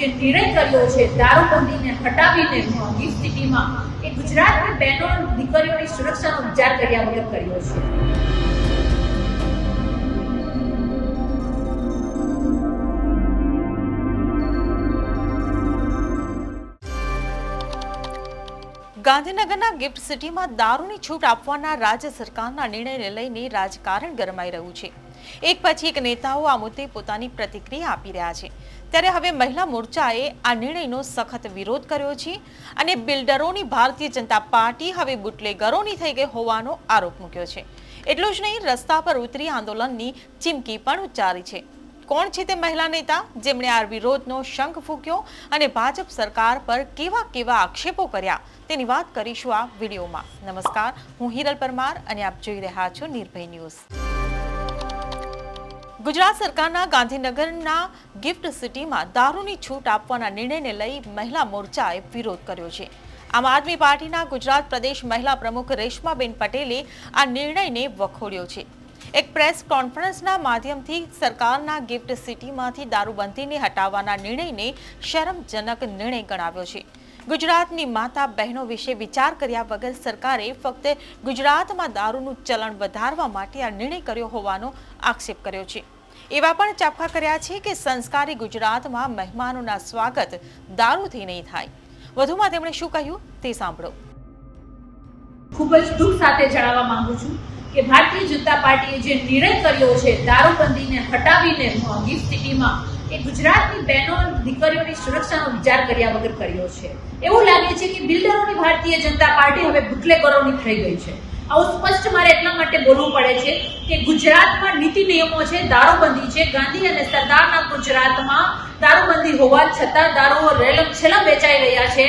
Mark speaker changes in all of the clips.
Speaker 1: જે નિર્ણય કર્યો છે દારૂબંધીને હટાવીને ગિફ્ટ સિટીમાં એ ગુજરાતની બહેનો દીકરીઓની સુરક્ષાનો વિચાર કર્યા વગર કર્યો છે।
Speaker 2: ગાંધીનગરના ગિફ્ટ સિટીમાં દારૂની છૂટ આપવાના રાજ્ય સરકારના નિર્ણયને લઈને રાજકારણ ગરમાઈ રહ્યું છે। એક પછી એક નેતાઓ આ મુદ્દે પોતાની પ્રતિક્રિયા આપી રહ્યા છે। ત્યારે હવે મહિલા મોરચાએ આ નિર્ણયનો સખત વિરોધ કર્યો છે અને બિલ્ડરોની ભારતીય જનતા પાર્ટી હવે બુટલેગરોની થઈ ગઈ હોવાનો આરોપ મૂક્યો છે। એટલું જ નહીં, રસ્તા પર ઉતરી આંદોલનની ચીમકી પણ ઉચ્ચારી છે। કોણ છે તે મહિલા નેતા જેમણે આ વિરોધનો શંખ ફૂંક્યો અને ભાજપ સરકાર પર કેવા કેવા આક્ષેપો કર્યા તેની વાત કરીશું આ વિડીયોમાં। નમસ્કાર, હું હિરલ પરમાર અને આપ જોઈ રહ્યા છો નિર્ભય ન્યૂઝ। ગુજરાત સરકારના ગાંધીનગરના ગિફ્ટ સિટીમાં દારૂની છૂટ આપવાના નિર્ણયને લઈ મહિલા મોરચાએ વિરોધ કર્યો છે। આમ આદમી પાર્ટીના ગુજરાત પ્રદેશ મહિલા પ્રમુખ રેશમાબેન પટેલે આ નિર્ણયને વખોડ્યો છે। એક પ્રેસ કોન્ફરન્સના માધ્યમથી સરકારના ગિફ્ટ સિટીમાંથી દારૂબંધીને હટાવવાના નિર્ણયને શરમજનક નિર્ણય ગણાવ્યો છે। ગુજરાતની માતા બહેનો વિશે વિચાર કર્યા વગર સરકારે ફક્ત ગુજરાતમાં દારૂનું ચલણ વધારવા માટે આ નિર્ણય કર્યો હોવાનો આક્ષેપ કર્યો છે। એવા પણ ચાપખા કર્યા છે કે સંસ્કારી ગુજરાતમાં મહેમાનોના સ્વાગત દારૂથી નહીં થાય। વધુમાં તેમણે શું કહ્યું તે સાંભળો।
Speaker 1: ખૂબ જ દુઃખ સાથે જણાવવા માંગુ છું કે ભારતીય જનતા પાર્ટીએ જે નિર્ણય કર્યો છે દારૂબંધીને હટાવીને ગિફ્ટ સિટીમાં એ ગુજરાતની બહેનો દીકરીઓની સુરક્ષાનો વિચાર કર્યા વગર કર્યો છે। એવું લાગે છે કે બિલ્ડરોની ભારતીય જનતા પાર્ટી હવે બુટલેગરોની થઈ ગઈ છે। આવું સ્પષ્ટ મારે એટલા માટે બોલવું પડે છે કે ગુજરાતમાં નીતિ નિયમો છે, દારૂબંધી છે। ગાંધી અને સરદારના ગુજરાતમાં દારૂબંધી હોવા છતાં દારૂઓ રેલમ વેચાઈ રહ્યા છે।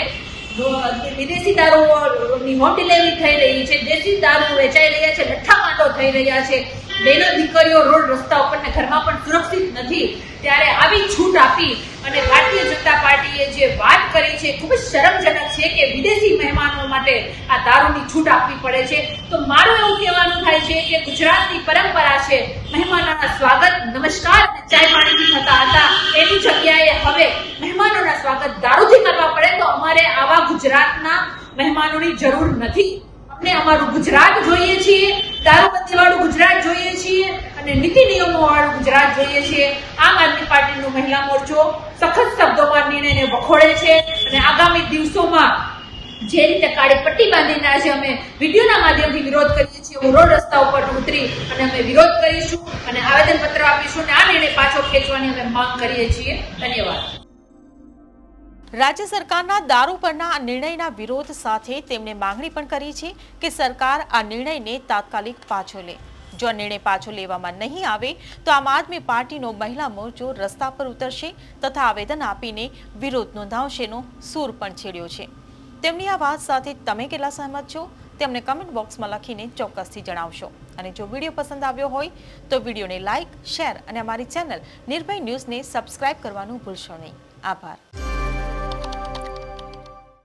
Speaker 1: વિદેશી દારૂઓની હોમ ડિલિવરી થઈ રહી છે, દેશી દારૂ વેચાઈ રહ્યા છે, લઠ્ઠાકાંડો થઈ રહ્યા છે। બહેનો દીકરીઓ રોડ રસ્તા ઉપર ને ઘરમાં પણ સુરક્ષિત નથી। ત્યારે આવી છૂટ આપી અને ભારતીય જનતા પાર્ટીએ જે વાત કરી છે ખૂબ જ શરમજનક છે કે વિદેશી મહેમાનો માટે આ દારૂની છૂટ આપવી પડે છે। તો મારું એવું કહેવાનું થાય છે કે ગુજરાતની પરંપરા છે મહેમાનોના સ્વાગત નમસ્કાર અને ચાય પાણીથી થતા હતા, એની જગ્યાએ હવે મહેમાનોના સ્વાગત દારૂથી કરવા પડે તો અમારે આવા ગુજરાતના મહેમાનોની જરૂર નથી। અમને અમારું ગુજરાત જોઈએ છીએ, દારૂબંધી વાળું ગુજરાત જોઈએ છીએ અને નીતિ નિયમો વાળું ગુજરાત જોઈએ છીએ। આમ આદમી પાર્ટીનો મહિલા મોરચો સખત શબ્દોમાં નિર્ણયને વખોડે છે અને આગામી દિવસોમાં જે રીતે કાળી પટ્ટી બાંધીને આજે અમે વિડીયોના માધ્યમથી વિરોધ કરીએ છીએ, હું રોડ રસ્તા ઉપર ઉતરી અને અમે વિરોધ કરીશું અને આવેદનપત્ર આપીશું અને આ નિર્ણય પાછો ખેંચવાની અમે માંગ કરીએ છીએ। ધન્યવાદ।
Speaker 2: રાજ્ય સરકારના દારૂ પરના આ નિર્ણયના વિરોધ સાથે તેમણે માંગણી પણ કરી છે કે સરકાર આ નિર્ણયને તાત્કાલિક પાછો લે। જો આ નિર્ણય પાછો લેવામાં નહીં આવે તો આમ આદમી પાર્ટીનો મહિલા મોરચો રસ્તા પર ઉતરશે તથા આવેદન આપીને વિરોધ નોંધાવશેનો સૂર પણ છેડ્યો છે। તેમની આ વાત સાથે તમે કેટલા સહમત છો તેમને કમેન્ટ બોક્સમાં લખીને ચોક્કસથી જણાવશો। અને જો વિડીયો પસંદ આવ્યો હોય તો વિડીયોને લાઇક, શેર અને અમારી ચેનલ નિર્ભય ન્યૂઝને સબસ્ક્રાઇબ કરવાનું ભૂલશો નહીં। આભાર।